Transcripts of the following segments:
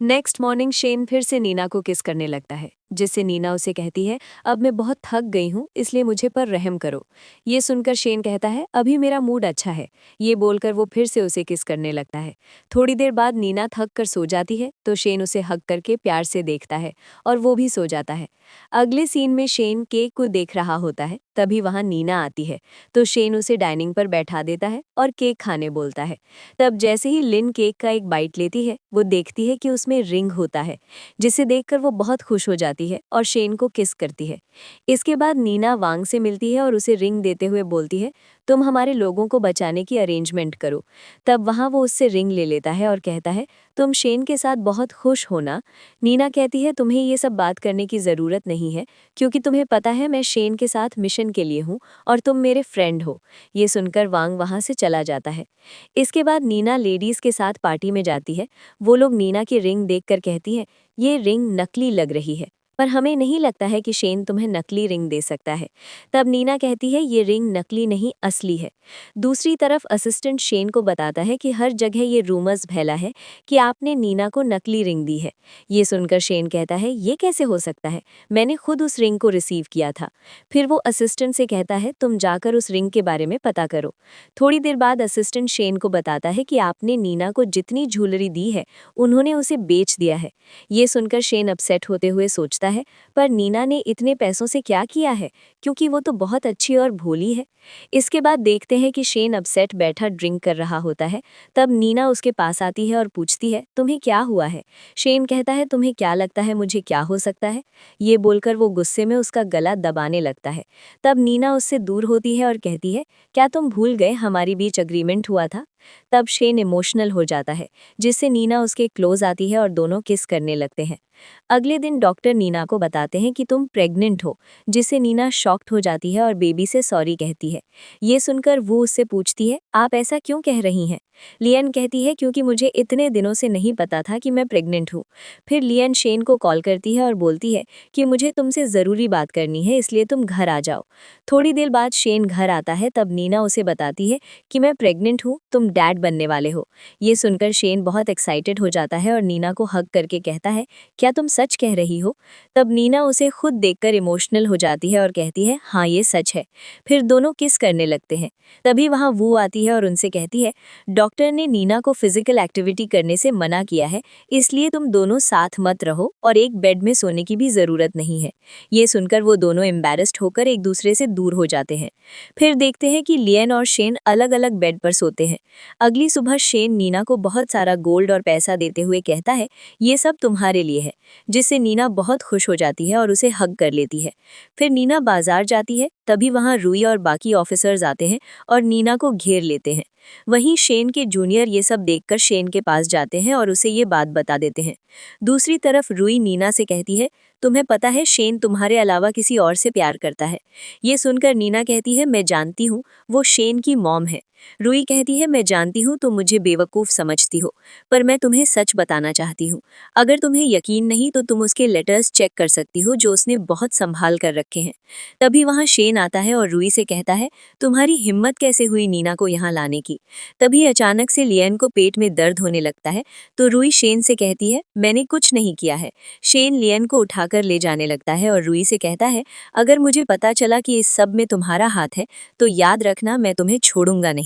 Next morning Shane फिर से नीना को किस करने लगता है, जिससे नीना उसे कहती है, अब मैं बहुत थक गई हूँ, इसलिए मुझे पर रहम करो। ये सुनकर शेन कहता है, अभी मेरा मूड अच्छा है। ये बोलकर वो फिर से उसे किस करने लगता है। थोड़ी देर बाद नीना थक कर सो जाती है तो शेन उसे हक करके प्यार से देखता है और वो भी सो जाता है। अगले सीन में शेन केक को देख रहा होता है, तभी वहाँ नीना आती है तो शेन उसे डाइनिंग पर बैठा देता है और केक खाने बोलता है। तब जैसे ही लिन केक का एक बाइट लेती है, वो देखती है कि उसमें रिंग होता है, जिसे देखकर वो बहुत खुश हो जाती है और शेन को किस करती है। इसके बाद नीना वांग से मिलती है और उसे रिंग देते हुए बोलती है, तुम हमारे लोगों को बचाने की अरेंजमेंट करो। तब वहाँ वो उससे रिंग ले लेता है और कहता है, तुम शेन के साथ बहुत खुश हो ना। नीना कहती है, तुम्हें ये सब बात करने की ज़रूरत नहीं है, क्योंकि तुम्हें पता है मैं शेन के साथ मिशन के लिए हूँ और तुम मेरे फ्रेंड हो। ये सुनकर वांग वहाँ से चला जाता है। इसके बाद नीना लेडीज के साथ पार्टी में जाती है। वो लोग नीना की रिंग देखकर कहती है, ये रिंग नकली लग रही है, पर हमें नहीं लगता है कि शेन तुम्हें नकली रिंग दे सकता है। तब नीना कहती है, ये रिंग नकली नहीं असली है। दूसरी तरफ असिस्टेंट शेन को बताता है कि हर जगह ये रूमर्स फैला है कि आपने नीना को नकली रिंग दी है। ये सुनकर शेन कहता है, ये कैसे हो सकता है, मैंने खुद उस रिंग को रिसीव किया था। फिर वो असिस्टेंट से कहता है, तुम जाकर उस रिंग के बारे में पता करो। थोड़ी देर बाद असिस्टेंट शेन को बताता है कि आपने नीना को जितनी ज्वेलरी दी है उन्होंने उसे बेच दिया है। ये सुनकर शेन अपसेट होते हुए सोचता है, पर नीना ने इतने पैसों से क्या किया है, क्योंकि वो तो बहुत अच्छी और भोली है। इसके बाद देखते हैं कि शेन अपसेट बैठा ड्रिंक कर रहा होता है। तब नीना उसके पास आती है और पूछती है, तुम्हें क्या हुआ है। शेन कहता है, तुम्हें क्या लगता है मुझे क्या हो सकता है। ये बोलकर वो गुस्से में उसका गला दबाने लगता है। तब नीना उससे दूर होती है और कहती है, क्या तुम भूल गए हमारी बीच अग्रीमेंट हुआ था। तब शेन इमोशनल हो जाता है, जिससे नीना उसके क्लोज आती है और दोनों किस करने लगते हैं। अगले दिन डॉक्टर नीना को बताते हैं कि तुम प्रेग्नेंट हो, जिससे नीना शॉक्ड हो जाती है और बेबी से सॉरी कहती है। ये सुनकर वो उससे पूछती है, आप ऐसा क्यों कह रही हैं। लियन कहती है, क्योंकि मुझे इतने दिनों से नहीं पता था कि मैं प्रेग्नेंट हूँ। फिर लियन शेन को कॉल करती है और बोलती है कि मुझे तुमसे ज़रूरी बात करनी है, इसलिए तुम घर आ जाओ। थोड़ी देर बाद शेन घर आता है। तब नीना उसे बताती है कि मैं प्रेग्नेंट हूँ, तुम डैड बनने वाले हो। ये सुनकर शेन बहुत एक्साइटेड हो जाता है और नीना को हग करके कहता है, क्या तुम सच कह रही हो। तब नीना उसे खुद देखकर इमोशनल हो जाती है और कहती है, हाँ ये सच है। फिर दोनों किस करने लगते हैं। तभी वहाँ वो आती है और उनसे कहती है, डॉक्टर ने नीना को फिजिकल एक्टिविटी करने से मना किया है, इसलिए तुम दोनों साथ मत रहो और एक बेड में सोने की भी ज़रूरत नहीं है। ये सुनकर वो दोनों एम्बैरेस्ड होकर एक दूसरे से दूर हो जाते हैं। फिर देखते हैं कि लियन और शेन अलग अलग बेड पर सोते हैं। अगली सुबह शेन नीना को बहुत सारा गोल्ड और पैसा देते हुए कहता है, ये सब तुम्हारे लिए है, जिससे नीना बहुत खुश हो जाती है और उसे हग कर लेती है। फिर नीना बाजार जाती है। तभी वहाँ रूई और बाकी ऑफिसर्स आते हैं और नीना को घेर लेते हैं। वहीं शेन के जूनियर ये सब देखकर शेन के पास जाते हैं और उसे ये बात बता देते हैं। दूसरी तरफ रूई नीना से कहती है, तुम्हें पता है शेन तुम्हारे अलावा किसी और से प्यार करता है। ये सुनकर नीना कहती है, मैं जानती हूँ, वो शेन की मॉम है। रूई कहती है, मैं जानती हूँ तुम मुझे बेवकूफ़ समझती हो, पर मैं तुम्हें सच बताना चाहती हूँ। अगर तुम्हें यकीन नहीं तो तुम उसके लेटर्स चेक कर सकती हो जो उसने बहुत संभाल कर रखे हैं। तभी वहाँ शेन आता है और रूई से कहता है, तुम्हारी हिम्मत कैसे हुई नीना को यहाँ लाने की। तभी अचानक से लियन को पेट में दर्द होने लगता है तो रूई शेन से कहती है, मैंने कुछ नहीं किया है। शेन लियन को उठाकर ले जाने लगता है और रूई से कहता है, अगर मुझे पता चला कि इस सब में तुम्हारा हाथ है तो याद रखना मैं तुम्हें छोड़ूंगा नहीं।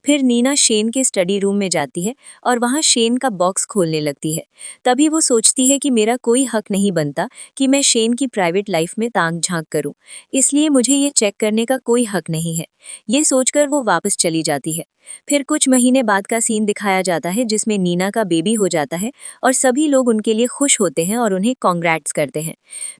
फिर नीना शेन के स्टडी रूम में जाती है और वहाँ शेन का बॉक्स खोलने लगती है। तभी वो सोचती है कि मेरा कोई हक नहीं बनता कि मैं शेन की प्राइवेट लाइफ में ताक झांक करूं, इसलिए मुझे ये चेक करने का कोई हक नहीं है। ये सोचकर वो वापस चली जाती है। फिर कुछ महीने बाद का सीन दिखाया जाता है जिसमें नीना का बेबी हो जाता है और सभी लोग उनके लिए खुश होते हैं और उन्हें कॉन्ग्रेट्स करते हैं।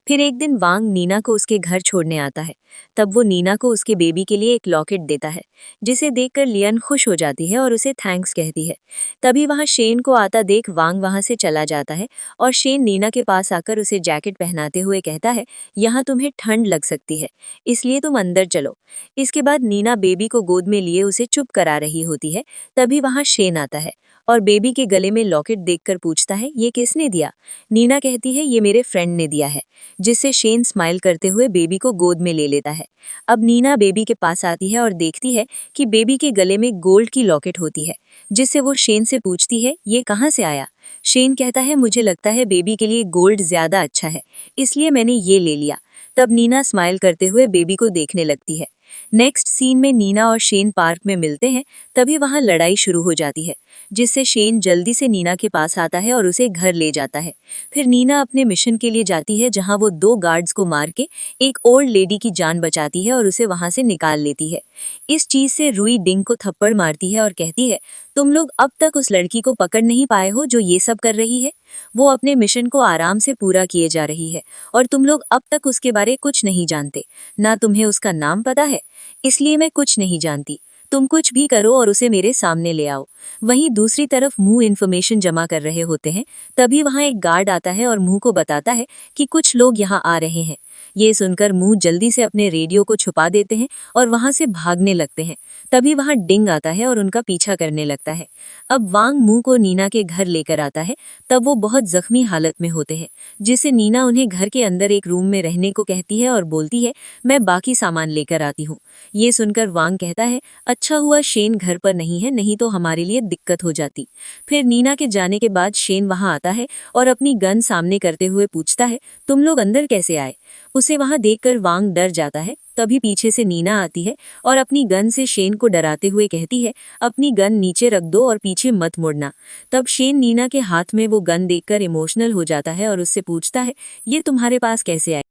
फिर एक दिन वांग नीना को उसके घर छोड़ने आता है। तब वो नीना को उसके बेबी के लिए एक लॉकेट देता है, जिसे देखकर लियन खुश हो जाती है और उसे थैंक्स कहती है। तभी वहाँ शेन को आता देख वांग वहाँ से चला जाता है और शेन नीना के पास आकर उसे जैकेट पहनाते हुए कहता है, यहाँ तुम्हें ठंड लग सकती है, इसलिए तुम अंदर चलो। इसके बाद नीना बेबी को गोद में लिए उसे चुप करा रही होती है। तभी वहाँ शेन आता है और बेबी के गले में लॉकेट देखकर पूछता है, ये किसने दिया। नीना कहती है, ये मेरे फ्रेंड ने दिया है, जिससे शेन स्माइल करते हुए बेबी को गोद में ले लेता है। अब नीना बेबी के पास आती है और देखती है कि बेबी के गले में गोल्ड की लॉकेट होती है, जिससे वो शेन से पूछती है, ये कहाँ से आया। शेन कहता है मुझे लगता है बेबी के लिए गोल्ड ज्यादा अच्छा है, इसलिए मैंने ये ले लिया। तब नीना स्माइल करते हुए बेबी को देखने लगती है। नेक्स्ट सीन में नीना और शेन पार्क में मिलते हैं। तभी वहां लड़ाई शुरू हो जाती है, जिससे शेन जल्दी से नीना के पास आता है और उसे घर ले जाता है। फिर नीना अपने मिशन के लिए जाती है, जहां वो 2 गार्ड्स को मार के एक ओल्ड लेडी की जान बचाती है और उसे वहां से निकाल लेती है। इस चीज से रुई डिंग को थप्पड़ मारती है और कहती है, तुम लोग अब तक उस लड़की को पकड़ नहीं पाए हो जो ये सब कर रही है। वो अपने मिशन को आराम से पूरा किए जा रही है और तुम लोग अब तक उसके बारे कुछ नहीं जानते। ना तुम्हें उसका नाम पता है, इसलिए मैं कुछ नहीं जानती। तुम कुछ भी करो और उसे मेरे सामने ले आओ। वहीं दूसरी तरफ मुंह इन्फॉर्मेशन जमा कर रहे होते हैं। तभी वहां एक गार्ड आता है और मुंह को बताता है कि कुछ लोग यहाँ आ रहे हैं। ये सुनकर मुंह जल्दी से अपने रेडियो को छुपा देते हैं और वहां से भागने लगते हैं। तभी वहां डिंग आता है और उनका पीछा करने लगता है। अब वांग मुंह को नीना के घर लेकर आता है। तब वो बहुत जख्मी हालत में होते हैं, जिससे नीना उन्हें घर के अंदर एक रूम में रहने को कहती है और बोलती है, मैं बाकी सामान लेकर आती हूँ। ये सुनकर वांग कहता है, अच्छा हुआ शेन घर पर नहीं है, नहीं तो हमारे लिए दिक्कत हो जाती। फिर नीना के जाने के बाद शेन वहां आता है और अपनी गन सामने करते हुए पूछता है, तुम लोग अंदर कैसे आए? उसे वहां देखकर वांग डर जाता है। तभी पीछे से नीना आती है और अपनी गन से शेन को डराते हुए कहती है, अपनी गन नीचे रख दो और पीछे मत मुड़ना। तब शेन नीना के हाथ में वो गन देखकर इमोशनल हो जाता है और उससे पूछता है, ये तुम्हारे पास कैसे आई?